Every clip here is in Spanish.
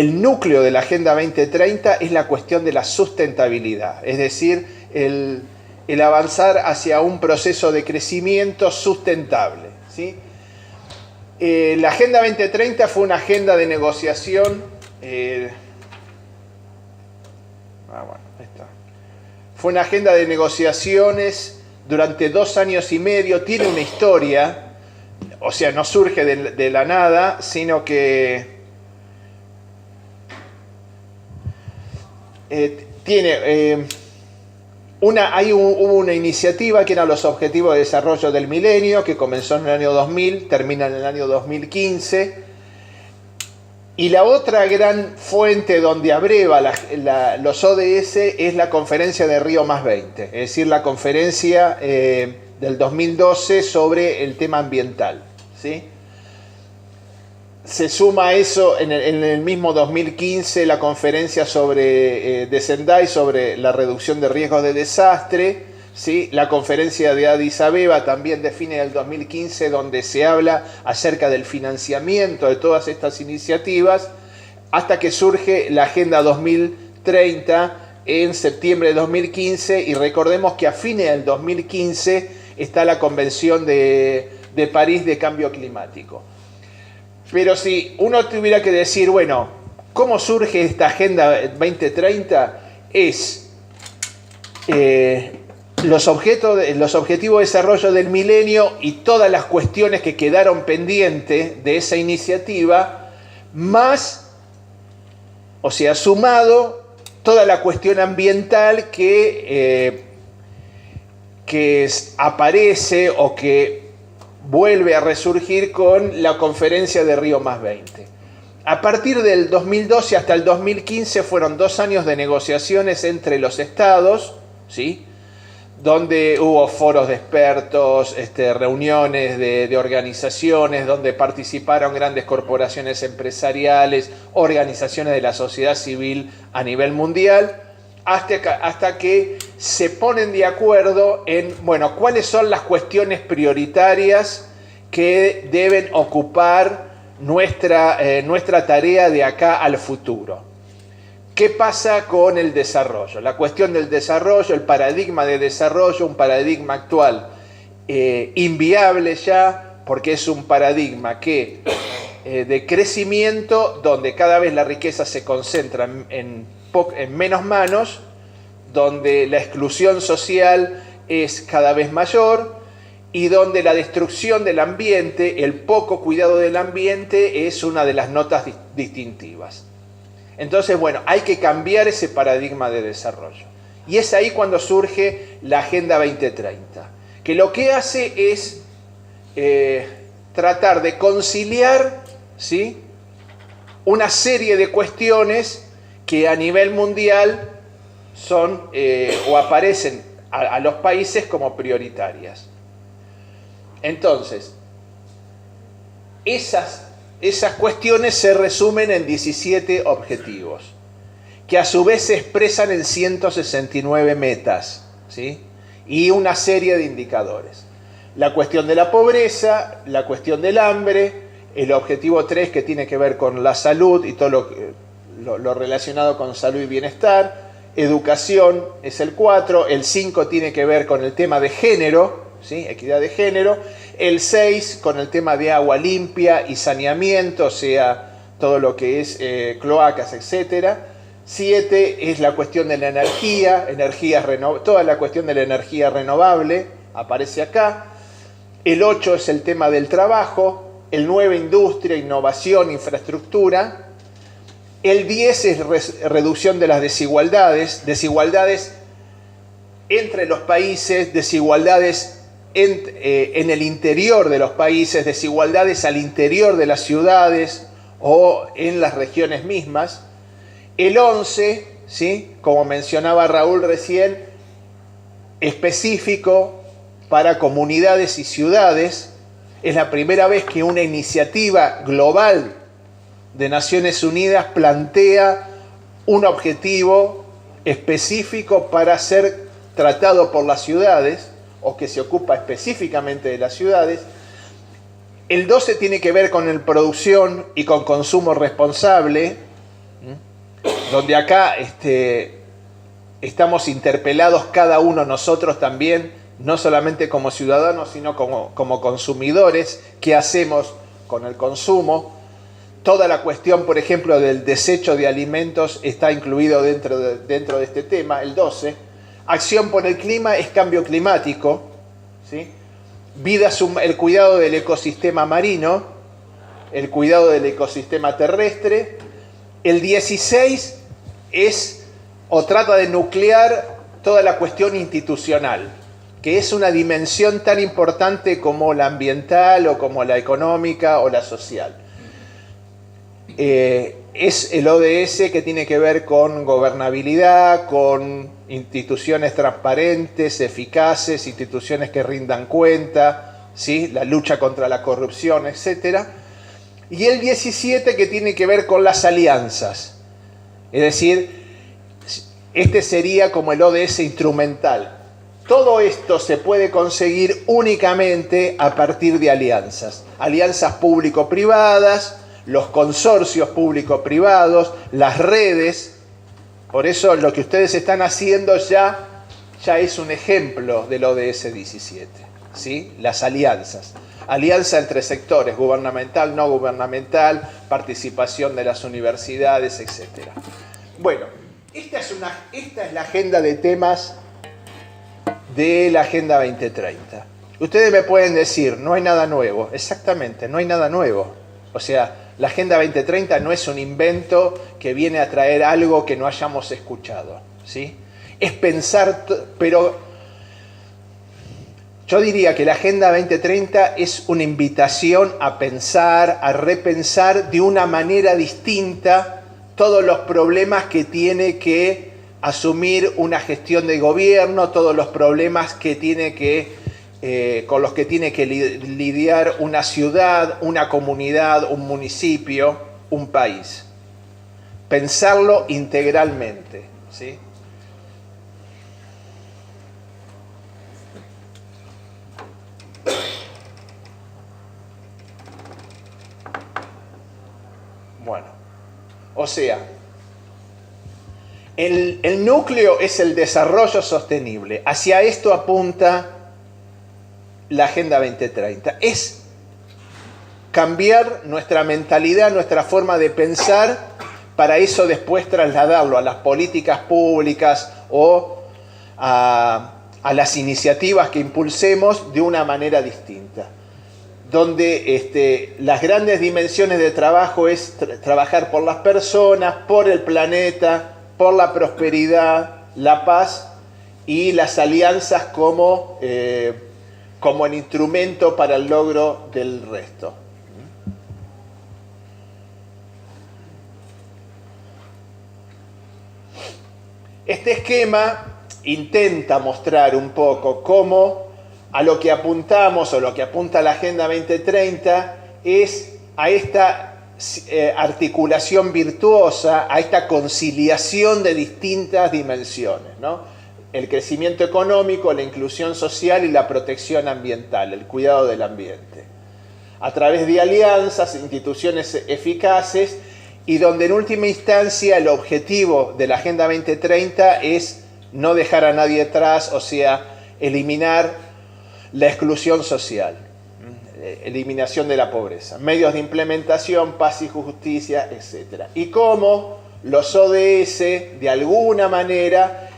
el núcleo de la Agenda 2030 es la cuestión de la sustentabilidad, es decir, el avanzar hacia un proceso de crecimiento sustentable, ¿sí? La Agenda 2030 fue una agenda de negociación, fue una agenda de negociaciones durante 2 años y medio, tiene una historia, o sea, no surge de la nada, sino que hubo una iniciativa que eran los Objetivos de Desarrollo del Milenio, que comenzó en el año 2000, termina en el año 2015. Y la otra gran fuente donde abreva los ODS es la conferencia de Río +20, es decir, la conferencia del 2012 sobre el tema ambiental, ¿sí? Se suma a eso en el mismo 2015 la conferencia de Sendai sobre la reducción de riesgos de desastre, ¿sí? La conferencia de Addis Abeba también define el 2015, donde se habla acerca del financiamiento de todas estas iniciativas, hasta que surge la Agenda 2030 en septiembre de 2015, y recordemos que a fines del 2015 está la Convención de París de Cambio Climático. Pero si uno tuviera que decir, bueno, ¿cómo surge esta Agenda 2030? Es los objetivos de desarrollo del milenio y todas las cuestiones que quedaron pendientes de esa iniciativa, más, o sea, sumado toda la cuestión ambiental que aparece o que vuelve a resurgir con la conferencia de Río +20. A partir del 2012 hasta el 2015 fueron 2 años de negociaciones entre los estados, ¿sí? Donde hubo foros de expertos, reuniones de organizaciones, donde participaron grandes corporaciones empresariales, organizaciones de la sociedad civil a nivel mundial, hasta que se ponen de acuerdo en, bueno, cuáles son las cuestiones prioritarias que deben ocupar nuestra tarea de acá al futuro. ¿Qué pasa con el desarrollo? La cuestión del desarrollo, el paradigma de desarrollo, un paradigma actual inviable ya, porque es un paradigma de crecimiento donde cada vez la riqueza se concentra en menos manos, donde la exclusión social es cada vez mayor y donde la destrucción del ambiente, el poco cuidado del ambiente, es una de las notas distintivas. Entonces, bueno, hay que cambiar ese paradigma de desarrollo. Y es ahí cuando surge la Agenda 2030, que lo que hace es tratar de conciliar, ¿sí?, una serie de cuestiones que a nivel mundial son o aparecen a los países como prioritarias. Entonces, esas cuestiones se resumen en 17 objetivos, que a su vez se expresan en 169 metas, ¿sí?, y una serie de indicadores. La cuestión de la pobreza, la cuestión del hambre, el objetivo 3 que tiene que ver con la salud y todo lo relacionado con salud y bienestar, educación es el 4, el 5 tiene que ver con el tema de género, ¿sí?, equidad de género, el 6 con el tema de agua limpia y saneamiento, o sea, todo lo que es cloacas, etc. 7 es la cuestión de la energía, toda la cuestión de la energía renovable aparece acá. El 8 es el tema del trabajo, el 9 industria, innovación, infraestructura. El 10 es reducción de las desigualdades entre los países, desigualdades en el interior de los países, desigualdades al interior de las ciudades o en las regiones mismas. El 11, ¿sí?, como mencionaba Raúl recién, específico para comunidades y ciudades. Es la primera vez que una iniciativa global de Naciones Unidas plantea un objetivo específico para ser tratado por las ciudades, o que se ocupa específicamente de las ciudades. El 12 tiene que ver con la producción y con consumo responsable, donde acá estamos interpelados cada uno nosotros también, no solamente como ciudadanos, sino como consumidores, qué hacemos con el consumo. Toda la cuestión, por ejemplo, del desecho de alimentos está incluido dentro de este tema, el 12. Acción por el clima es cambio climático, ¿sí? El cuidado del ecosistema marino, el cuidado del ecosistema terrestre. El 16 trata de nuclear toda la cuestión institucional, que es una dimensión tan importante como la ambiental o como la económica o la social. Es el ODS que tiene que ver con gobernabilidad, con instituciones transparentes, eficaces, instituciones que rindan cuenta, ¿sí? La lucha contra la corrupción, etc. Y el 17 que tiene que ver con las alianzas. Es decir, este sería como el ODS instrumental. Todo esto se puede conseguir únicamente a partir de alianzas. Alianzas público-privadas, los consorcios público-privados, las redes. Por eso lo que ustedes están haciendo ya es un ejemplo del ODS 17, ¿sí? Las alianzas. Alianza entre sectores, gubernamental, no gubernamental, participación de las universidades, etc. Bueno, esta es la agenda de temas de la Agenda 2030. Ustedes me pueden decir, no hay nada nuevo. Exactamente, no hay nada nuevo. O sea, la Agenda 2030 no es un invento que viene a traer algo que no hayamos escuchado, ¿sí? Es pensar, pero yo diría que la Agenda 2030 es una invitación a pensar, a repensar de una manera distinta todos los problemas que tiene que asumir una gestión de gobierno, todos los problemas que con los que tiene que lidiar una ciudad, una comunidad, un municipio, un país. Pensarlo integralmente, ¿sí? Bueno, o sea, el núcleo es el desarrollo sostenible. Hacia esto apunta la Agenda 2030. Es cambiar nuestra mentalidad, nuestra forma de pensar, para eso después trasladarlo a las políticas públicas o a las iniciativas que impulsemos de una manera distinta. Donde las grandes dimensiones de trabajo es trabajar por las personas, por el planeta, por la prosperidad, la paz y las alianzas como el instrumento para el logro del resto. Este esquema intenta mostrar un poco cómo a lo que apuntamos o lo que apunta la Agenda 2030 es a esta articulación virtuosa, a esta conciliación de distintas dimensiones, ¿no? El crecimiento económico, la inclusión social y la protección ambiental, el cuidado del ambiente. A través de alianzas, instituciones eficaces y donde en última instancia el objetivo de la Agenda 2030 es no dejar a nadie atrás, o sea, eliminar la exclusión social, eliminación de la pobreza, medios de implementación, paz y justicia, etc. Y cómo los ODS, de alguna manera,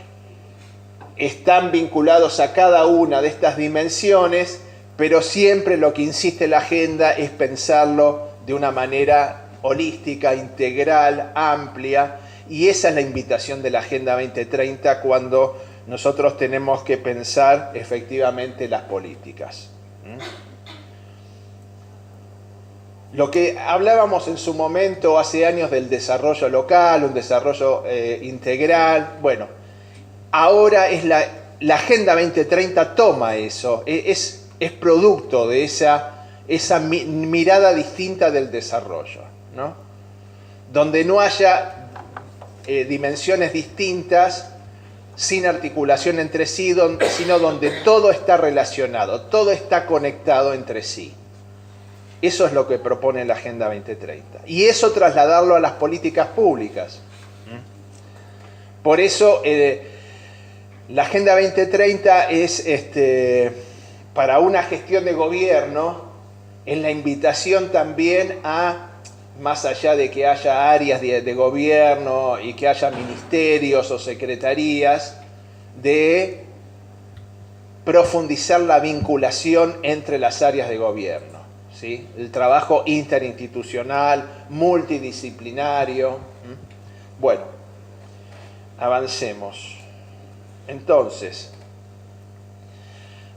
están vinculados a cada una de estas dimensiones, pero siempre lo que insiste la agenda es pensarlo de una manera holística, integral, amplia, y esa es la invitación de la Agenda 2030 cuando nosotros tenemos que pensar efectivamente las políticas. Lo que hablábamos en su momento hace años del desarrollo local, un desarrollo integral, bueno, ahora es la Agenda 2030 toma eso, es producto de esa mirada distinta del desarrollo, ¿no? Donde no haya dimensiones distintas, sin articulación entre sí, sino donde todo está relacionado, todo está conectado entre sí. Eso es lo que propone la Agenda 2030. Y eso trasladarlo a las políticas públicas. Por eso la Agenda 2030 es, para una gestión de gobierno, es la invitación también a, más allá de que haya áreas de gobierno y que haya ministerios o secretarías, de profundizar la vinculación entre las áreas de gobierno, ¿sí? El trabajo interinstitucional, multidisciplinario. Bueno, avancemos. Entonces,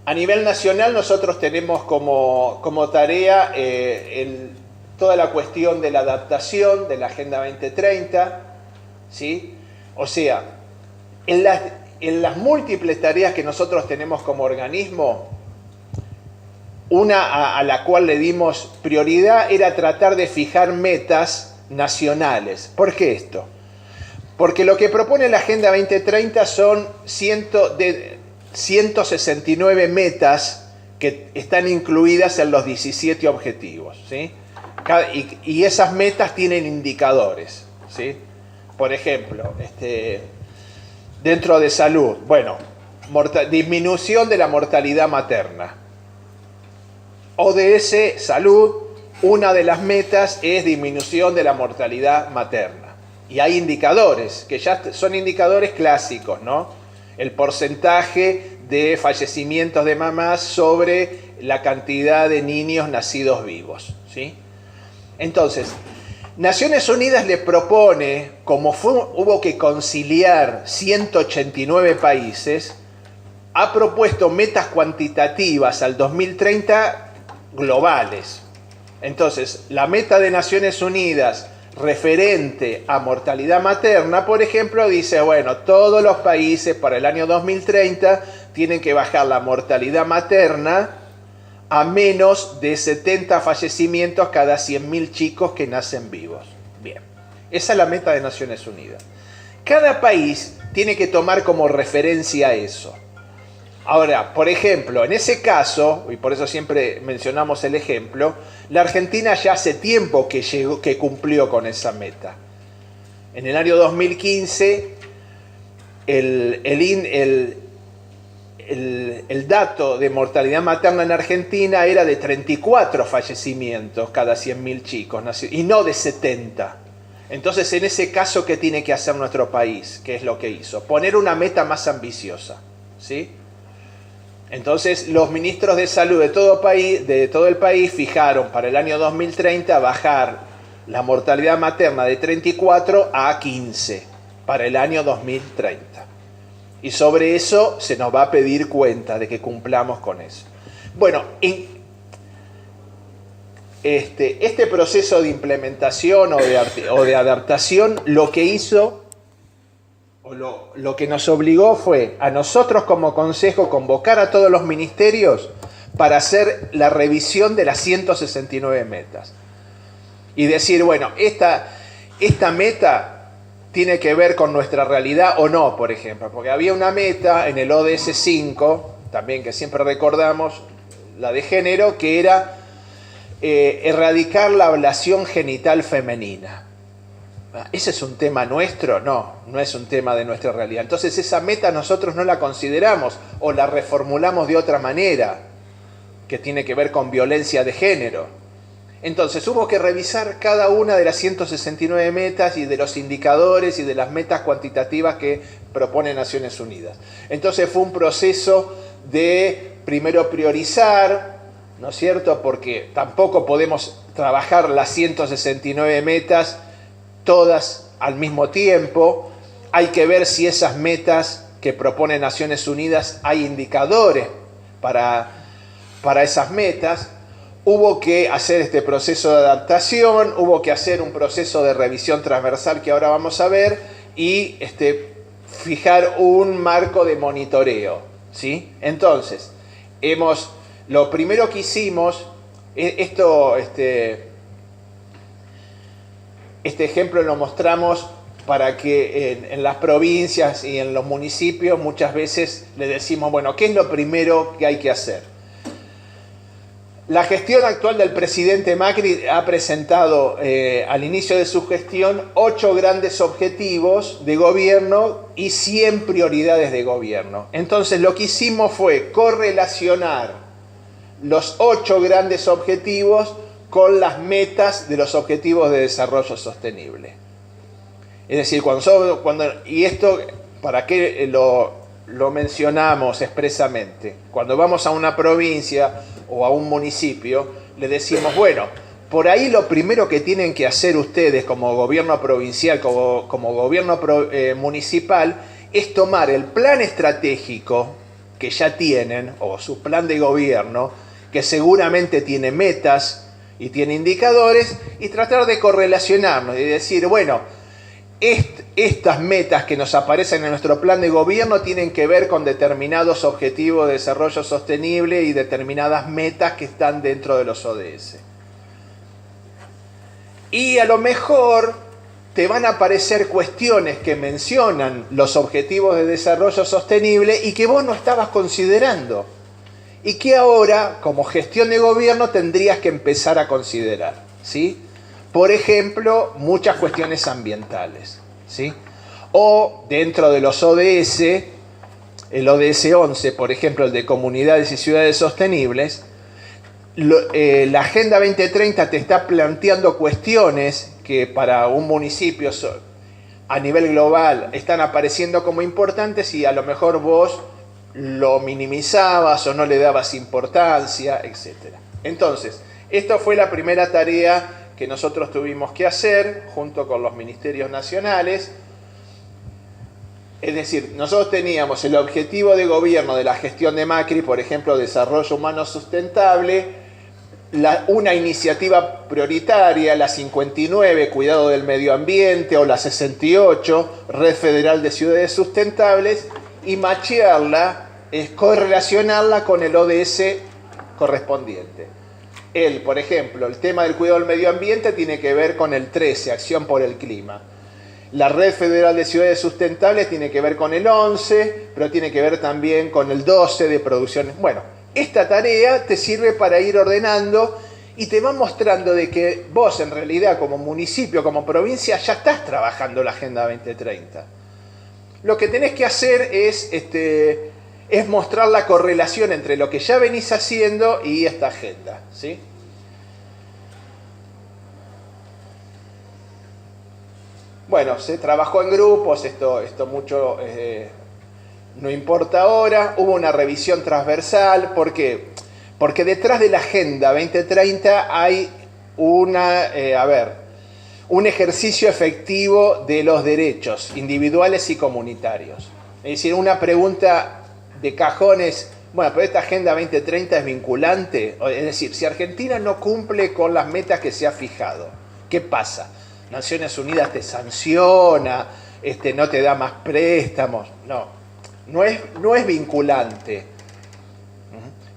a nivel nacional nosotros tenemos como tarea toda la cuestión de la adaptación de la Agenda 2030, ¿sí? O sea, en las múltiples tareas que nosotros tenemos como organismo, una a la cual le dimos prioridad era tratar de fijar metas nacionales. ¿Por qué esto? Porque lo que propone la Agenda 2030 son 169 metas que están incluidas en los 17 objetivos, ¿sí? Y esas metas tienen indicadores, ¿sí? Por ejemplo, dentro de salud, bueno, disminución de la mortalidad materna. ODS Salud, una de las metas es disminución de la mortalidad materna. Y hay indicadores, que ya son indicadores clásicos, ¿no? El porcentaje de fallecimientos de mamás sobre la cantidad de niños nacidos vivos, ¿sí? Entonces, Naciones Unidas le propone, como hubo que conciliar 189 países, ha propuesto metas cuantitativas al 2030 globales. Entonces, la meta de Naciones Unidas referente a mortalidad materna, por ejemplo, dice, bueno, todos los países para el año 2030 tienen que bajar la mortalidad materna a menos de 70 fallecimientos cada 100.000 chicos que nacen vivos. Bien, esa es la meta de Naciones Unidas. Cada país tiene que tomar como referencia eso. Ahora, por ejemplo, en ese caso, y por eso siempre mencionamos el ejemplo, la Argentina ya hace tiempo que cumplió con esa meta. En el año 2015, el dato de mortalidad materna en Argentina era de 34 fallecimientos cada 100.000 chicos, y no de 70. Entonces, en ese caso, ¿qué tiene que hacer nuestro país? ¿Qué es lo que hizo? Poner una meta más ambiciosa, ¿sí? Entonces, los ministros de salud de todo el país fijaron para el año 2030 bajar la mortalidad materna de 34 a 15 para el año 2030. Y sobre eso se nos va a pedir cuenta de que cumplamos con eso. Bueno, este proceso de implementación o de adaptación, lo que hizo, o lo que nos obligó fue a nosotros como consejo convocar a todos los ministerios para hacer la revisión de las 169 metas. Y decir, bueno, esta meta tiene que ver con nuestra realidad o no, por ejemplo. Porque había una meta en el ODS 5, también que siempre recordamos, la de género, que era erradicar la ablación genital femenina. ¿Ese es un tema nuestro? No, no es un tema de nuestra realidad. Entonces esa meta nosotros no la consideramos o la reformulamos de otra manera, que tiene que ver con violencia de género. Entonces hubo que revisar cada una de las 169 metas y de los indicadores y de las metas cuantitativas que propone Naciones Unidas. Entonces fue un proceso de primero priorizar, ¿no es cierto? Porque tampoco podemos trabajar las 169 metas todas al mismo tiempo. Hay que ver si esas metas que propone Naciones Unidas hay indicadores para esas metas. Hubo que hacer este proceso de adaptación, hubo que hacer un proceso de revisión transversal que ahora vamos a ver y fijar un marco de monitoreo, ¿sí? Entonces, lo primero que hicimos, este ejemplo lo mostramos para que en las provincias y en los municipios muchas veces le decimos, bueno, ¿qué es lo primero que hay que hacer? La gestión actual del presidente Macri ha presentado al inicio de su gestión 8 grandes objetivos de gobierno y 100 prioridades de gobierno. Entonces lo que hicimos fue correlacionar los 8 grandes objetivos con las metas de los objetivos de desarrollo sostenible. Es decir, y esto, ¿para qué lo mencionamos expresamente? Cuando vamos a una provincia o a un municipio, le decimos, bueno, por ahí lo primero que tienen que hacer ustedes como gobierno provincial, como gobierno municipal, es tomar el plan estratégico que ya tienen, o su plan de gobierno, que seguramente tiene metas y tiene indicadores, y tratar de correlacionarnos y decir, bueno, estas metas que nos aparecen en nuestro plan de gobierno tienen que ver con determinados objetivos de desarrollo sostenible y determinadas metas que están dentro de los ODS. Y a lo mejor te van a aparecer cuestiones que mencionan los objetivos de desarrollo sostenible y que vos no estabas considerando. Y que ahora, como gestión de gobierno, tendrías que empezar a considerar, ¿sí? Por ejemplo, muchas cuestiones ambientales, ¿sí? O dentro de los ODS, el ODS 11, por ejemplo, el de comunidades y ciudades sostenibles, la Agenda 2030 te está planteando cuestiones que para un municipio a nivel global están apareciendo como importantes y a lo mejor vos lo minimizabas o no le dabas importancia, etc. Entonces, esta fue la primera tarea que nosotros tuvimos que hacer junto con los ministerios nacionales. Es decir, nosotros teníamos el objetivo de gobierno de la gestión de Macri, por ejemplo, desarrollo humano sustentable, una iniciativa prioritaria, la 59, cuidado del medio ambiente, o la 68, Red Federal de Ciudades Sustentables, y machearla, es correlacionarla con el ODS correspondiente. Por ejemplo, el tema del cuidado del medio ambiente tiene que ver con el 13, Acción por el Clima. La Red Federal de Ciudades Sustentables tiene que ver con el 11, pero tiene que ver también con el 12 de producción. Bueno, esta tarea te sirve para ir ordenando y te va mostrando de que vos en realidad como municipio, como provincia, ya estás trabajando la Agenda 2030. Lo que tenés que hacer es mostrar la correlación entre lo que ya venís haciendo y esta agenda, ¿sí? Bueno, se trabajó en grupos, esto mucho no importa ahora. Hubo una revisión transversal. ¿Por qué? Porque detrás de la Agenda 2030 hay un ejercicio efectivo de los derechos individuales y comunitarios. Es decir, una pregunta de cajones, bueno, pero esta Agenda 2030 es vinculante. Es decir, si Argentina no cumple con las metas que se ha fijado, ¿qué pasa? Naciones Unidas te sanciona, no te da más préstamos. No es vinculante.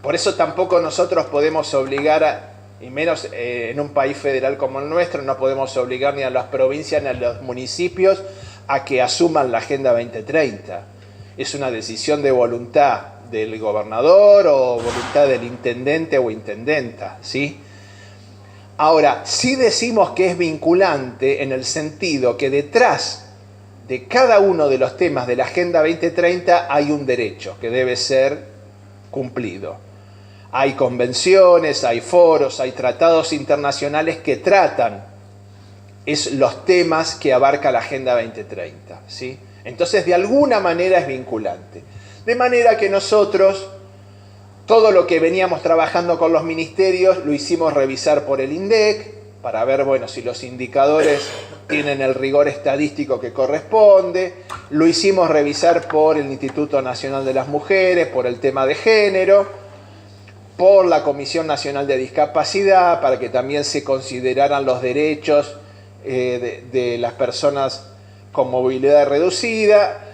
Por eso tampoco nosotros podemos obligar, y menos en un país federal como el nuestro, no podemos obligar ni a las provincias ni a los municipios a que asuman la Agenda 2030. Es una decisión de voluntad del gobernador o voluntad del intendente o intendenta, ¿sí? Ahora, sí decimos que es vinculante en el sentido que detrás de cada uno de los temas de la Agenda 2030 hay un derecho que debe ser cumplido. Hay convenciones, hay foros, hay tratados internacionales que tratan los temas que abarca la Agenda 2030, ¿sí? Entonces, de alguna manera es vinculante. De manera que nosotros, todo lo que veníamos trabajando con los ministerios, lo hicimos revisar por el INDEC, para ver, bueno, si los indicadores tienen el rigor estadístico que corresponde. Lo hicimos revisar por el Instituto Nacional de las Mujeres, por el tema de género, por la Comisión Nacional de Discapacidad, para que también se consideraran los derechos de las personas con movilidad reducida,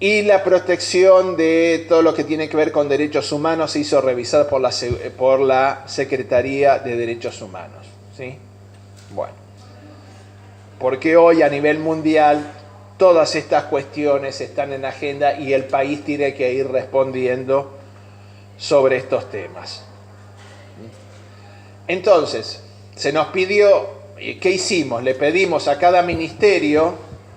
y la protección de todo lo que tiene que ver con derechos humanos se hizo revisar por la Secretaría de Derechos Humanos, ¿sí? Bueno, porque hoy a nivel mundial todas estas cuestiones están en agenda y el país tiene que ir respondiendo sobre estos temas. Entonces, se nos pidió, ¿qué hicimos? Le pedimos a cada ministerio,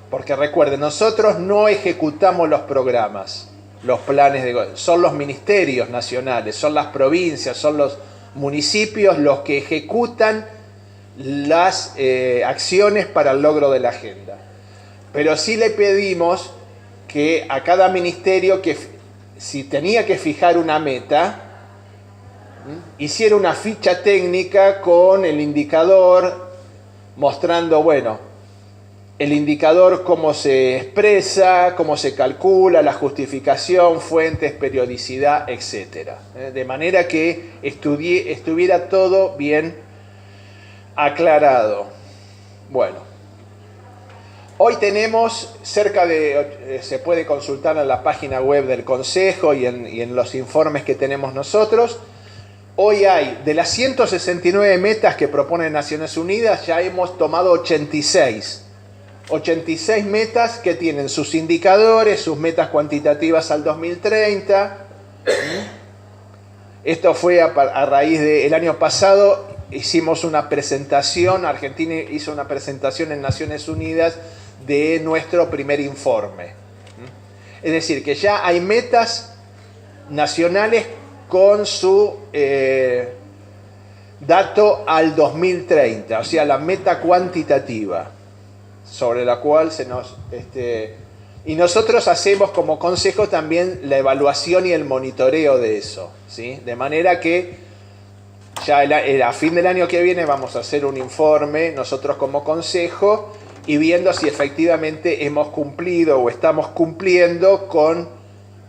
porque recuerden, nosotros no ejecutamos los programas, los planes de gobierno, son los ministerios nacionales, son las provincias, son los municipios los que ejecutan las acciones para el logro de la agenda. Pero sí le pedimos que a cada ministerio, que si tenía que fijar una meta, hiciera una ficha técnica con el indicador, mostrando, bueno, el indicador cómo se expresa, cómo se calcula, la justificación, fuentes, periodicidad, etc. De manera que estuviera todo bien aclarado. Bueno, hoy tenemos cerca de, se puede consultar en la página web del Consejo y en los informes que tenemos nosotros. Hoy hay, de las 169 metas que propone Naciones Unidas, ya hemos tomado 86. 86 metas que tienen sus indicadores, sus metas cuantitativas al 2030. Esto fue a raíz del año pasado, hicimos una presentación, Argentina hizo una presentación en Naciones Unidas de nuestro primer informe. Es decir, que ya hay metas nacionales con su dato al 2030, o sea, la meta cuantitativa, sobre la cual se nos... y nosotros hacemos como consejo también la evaluación y el monitoreo de eso, ¿sí? De manera que ya a fin del año que viene vamos a hacer un informe, nosotros como consejo, y viendo si efectivamente hemos cumplido o estamos cumpliendo con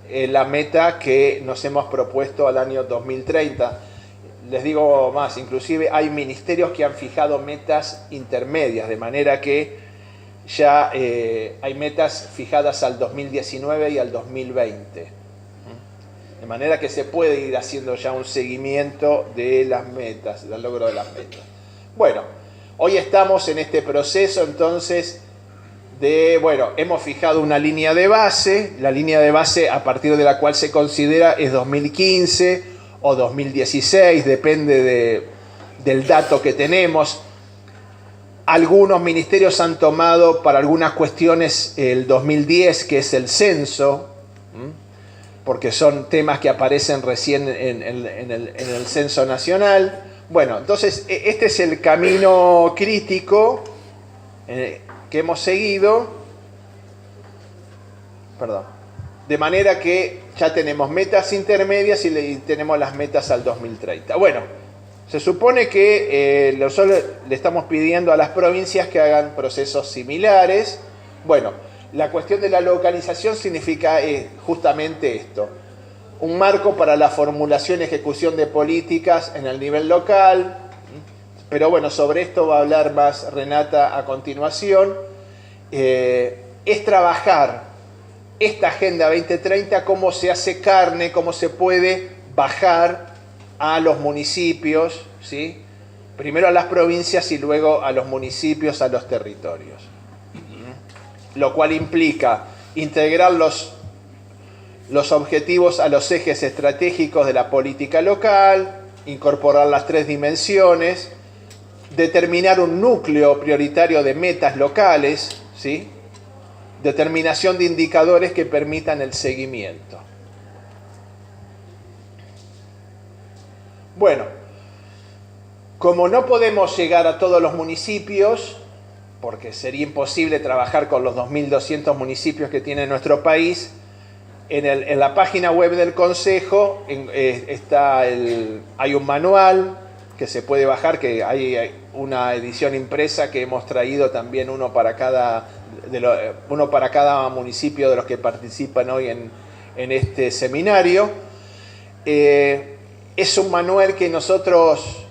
la meta que nos hemos propuesto al año 2030. Les digo más, inclusive hay ministerios que han fijado metas intermedias, de manera que ya hay metas fijadas al 2019 y al 2020. De manera que se puede ir haciendo ya un seguimiento de las metas, del logro de las metas. Bueno, hoy estamos en este proceso entonces de, bueno, hemos fijado una línea de base, la línea de base a partir de la cual se considera es 2015 o 2016, depende del dato que tenemos. Algunos ministerios han tomado para algunas cuestiones el 2010, que es el censo, porque son temas que aparecen recién en el censo nacional. Bueno, entonces este es el camino crítico que hemos seguido. Perdón. De manera que ya tenemos metas intermedias y tenemos las metas al 2030. Bueno, se supone que nosotros le estamos pidiendo a las provincias que hagan procesos similares. Bueno, la cuestión de la localización significa justamente esto. Un marco para la formulación y ejecución de políticas en el nivel local. Pero bueno, sobre esto va a hablar más Renata a continuación. Es trabajar esta Agenda 2030, cómo se hace carne, cómo se puede bajar a los municipios, ¿sí? Primero a las provincias y luego a los municipios, a los territorios. Lo cual implica integrar los objetivos a los ejes estratégicos de la política local, incorporar las 3 dimensiones, determinar un núcleo prioritario de metas locales, ¿sí? Determinación de indicadores que permitan el seguimiento. Bueno, como no podemos llegar a todos los municipios, porque sería imposible trabajar con los 2.200 municipios que tiene nuestro país, en la página web del Consejo hay un manual que se puede bajar, que hay una edición impresa que hemos traído también uno para cada municipio de los que participan hoy en este seminario. Es un manual que nosotros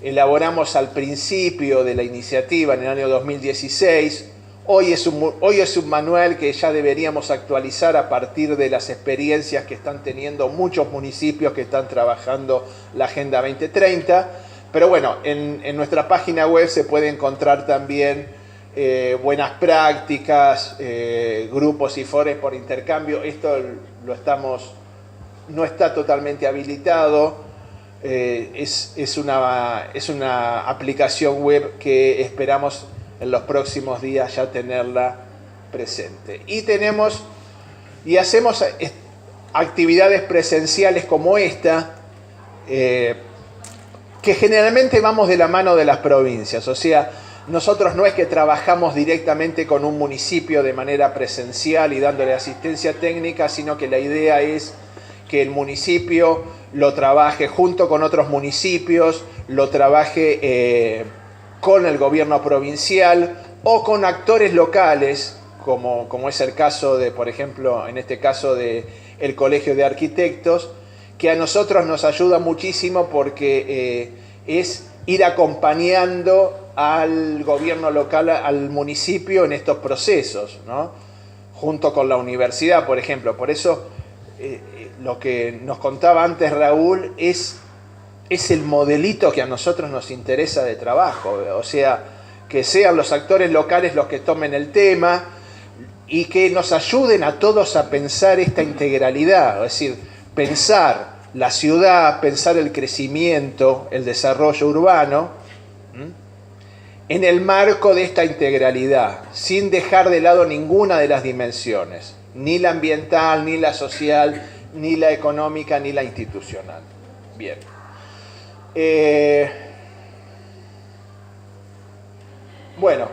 elaboramos al principio de la iniciativa en el año 2016. Hoy es un manual que ya deberíamos actualizar a partir de las experiencias que están teniendo muchos municipios que están trabajando la Agenda 2030. Pero bueno, en nuestra página web se puede encontrar también buenas prácticas, grupos y foros por intercambio. Esto no está totalmente habilitado. es una aplicación web que esperamos en los próximos días ya tenerla presente. Y hacemos actividades presenciales como esta, que generalmente vamos de la mano de las provincias. O sea, nosotros no es que trabajamos directamente con un municipio de manera presencial y dándole asistencia técnica, sino que la idea es que el municipio lo trabaje junto con otros municipios, lo trabaje con el gobierno provincial o con actores locales, como es el caso de, por ejemplo, en este caso del Colegio de Arquitectos, que a nosotros nos ayuda muchísimo porque es ir acompañando al gobierno local, al municipio en estos procesos, ¿no? Junto con la universidad, por ejemplo. Por eso lo que nos contaba antes Raúl es el modelito que a nosotros nos interesa de trabajo. O sea, que sean los actores locales los que tomen el tema y que nos ayuden a todos a pensar esta integralidad. Es decir, pensar la ciudad, pensar el crecimiento, el desarrollo urbano, en el marco de esta integralidad, sin dejar de lado ninguna de las dimensiones, ni la ambiental, ni la social, ni la económica, ni la institucional. Bien. Bueno,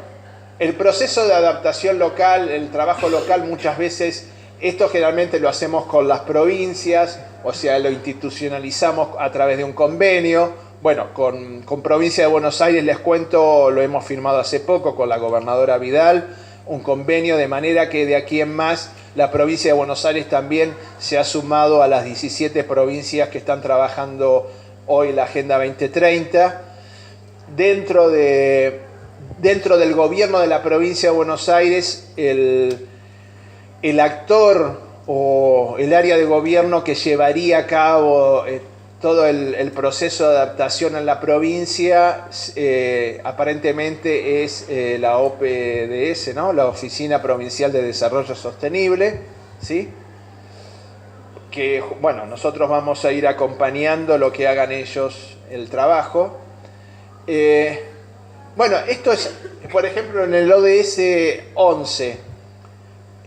el proceso de adaptación local, el trabajo local, muchas veces, esto generalmente lo hacemos con las provincias, o sea, lo institucionalizamos a través de un convenio. Bueno, con Provincia de Buenos Aires, les cuento, lo hemos firmado hace poco con la gobernadora Vidal, un convenio de manera que de aquí en más la provincia de Buenos Aires también se ha sumado a las 17 provincias que están trabajando hoy la Agenda 2030. Dentro del gobierno de la provincia de Buenos Aires, el actor o el área de gobierno que llevaría a cabo todo el proceso de adaptación en la provincia, aparentemente es la OPDS, ¿no? La Oficina Provincial de Desarrollo Sostenible, ¿sí? Que, bueno, nosotros vamos a ir acompañando lo que hagan ellos el trabajo. Bueno, esto es, por ejemplo, en el ODS 11.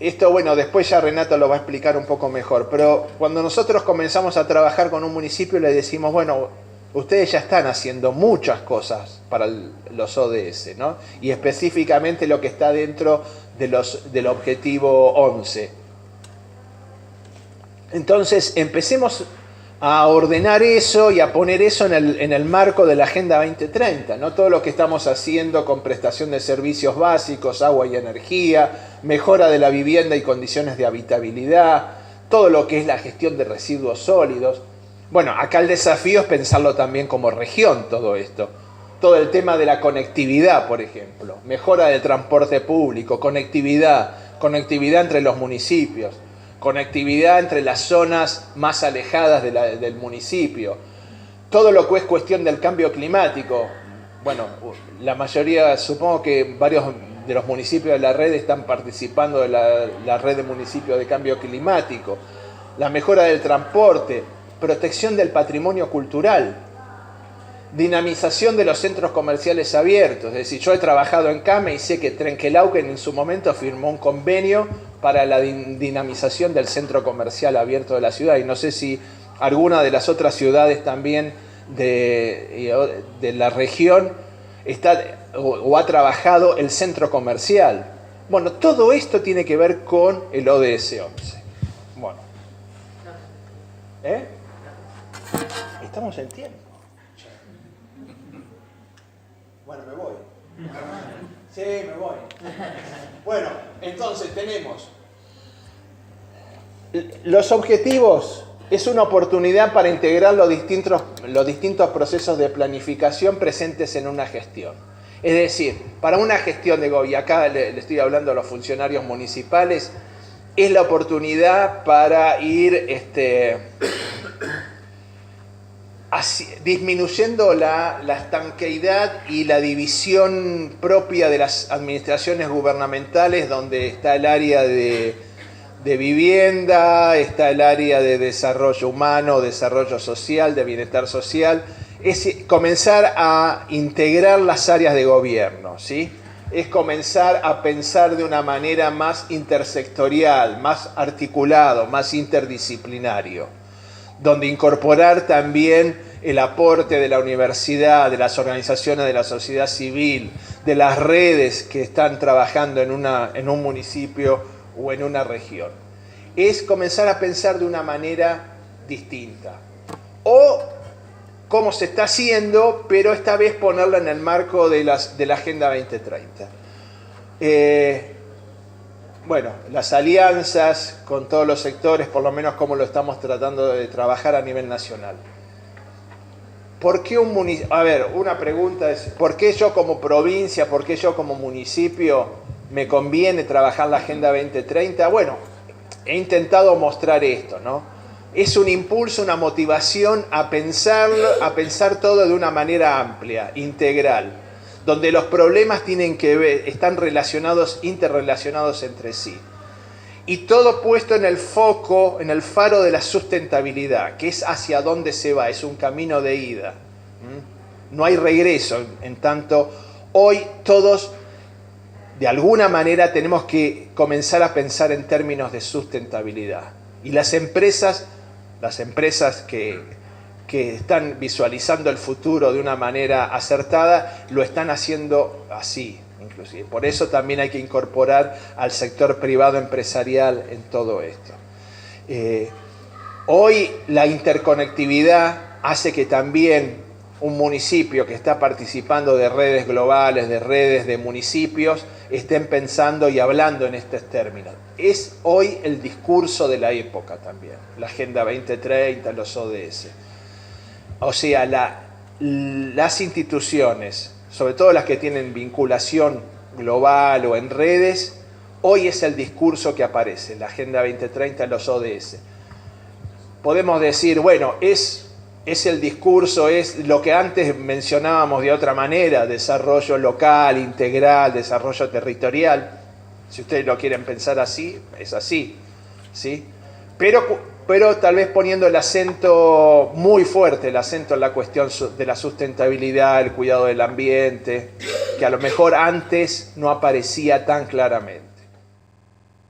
Esto, bueno, después ya Renato lo va a explicar un poco mejor, pero cuando nosotros comenzamos a trabajar con un municipio le decimos, bueno, ustedes ya están haciendo muchas cosas para los ODS, ¿no? Y específicamente lo que está dentro del objetivo 11. Entonces, empecemos a ordenar eso y a poner eso en el marco de la Agenda 2030, ¿no? Todo lo que estamos haciendo con prestación de servicios básicos, agua y energía, mejora de la vivienda y condiciones de habitabilidad, todo lo que es la gestión de residuos sólidos. Bueno, acá el desafío es pensarlo también como región, todo esto. Todo el tema de la conectividad, por ejemplo, mejora del transporte público, conectividad entre los municipios, conectividad entre las zonas más alejadas del municipio, todo lo que es cuestión del cambio climático. Bueno, la mayoría, supongo que varios de los municipios de la red están participando de la red de municipios de cambio climático, la mejora del transporte, protección del patrimonio cultural, dinamización de los centros comerciales abiertos. Es decir, yo he trabajado en CAME y sé que Trenquelauquen en su momento firmó un convenio para la dinamización del centro comercial abierto de la ciudad, y no sé si alguna de las otras ciudades también de la región está o ha trabajado el centro comercial. Bueno, todo esto tiene que ver con el ODS 11. Bueno. Estamos en tiempo. Bueno, me voy. Sí, me voy. Bueno, entonces tenemos los objetivos. Es una oportunidad para integrar los distintos procesos de planificación presentes en una gestión. Es decir, para una gestión de gobierno, acá le estoy hablando a los funcionarios municipales, es la oportunidad para ir disminuyendo la estanqueidad y la división propia de las administraciones gubernamentales, donde está el área de de vivienda, está el área de desarrollo humano, desarrollo social, de bienestar social. Es comenzar a integrar las áreas de gobierno, ¿sí? Es comenzar a pensar de una manera más intersectorial, más articulado, más interdisciplinario, donde incorporar también el aporte de la universidad, de las organizaciones de la sociedad civil, de las redes que están trabajando en un municipio o en una región. Es comenzar a pensar de una manera distinta. O cómo se está haciendo, pero esta vez ponerla en el marco de la Agenda 2030. Bueno, las alianzas con todos los sectores, por lo menos como lo estamos tratando de trabajar a nivel nacional. ¿Por qué un municipio? A ver, una pregunta es, ¿por qué yo como provincia, por qué yo como municipio me conviene trabajar la Agenda 2030? Bueno, he intentado mostrar esto, ¿no? Es un impulso, una motivación a pensar todo de una manera amplia, integral, donde los problemas tienen que ver, están relacionados, interrelacionados entre sí. Y todo puesto en el foco, en el faro de la sustentabilidad, que es hacia dónde se va, es un camino de ida. No hay regreso, en tanto hoy todos de alguna manera tenemos que comenzar a pensar en términos de sustentabilidad. Y las empresas que están visualizando el futuro de una manera acertada, lo están haciendo así, inclusive. Por eso también hay que incorporar al sector privado empresarial en todo esto. Hoy la interconectividad hace que también un municipio que está participando de redes globales, de redes de municipios, estén pensando y hablando en estos términos. Es hoy el discurso de la época también, la Agenda 2030, los ODS. O sea, las instituciones, sobre todo las que tienen vinculación global o en redes, hoy es el discurso que aparece, la Agenda 2030, los ODS. Podemos decir, bueno, es el discurso, es lo que antes mencionábamos de otra manera, desarrollo local, integral, desarrollo territorial. Si ustedes lo quieren pensar así, es así, ¿sí? Pero tal vez poniendo el acento muy fuerte, el acento en la cuestión de la sustentabilidad, el cuidado del ambiente, que a lo mejor antes no aparecía tan claramente.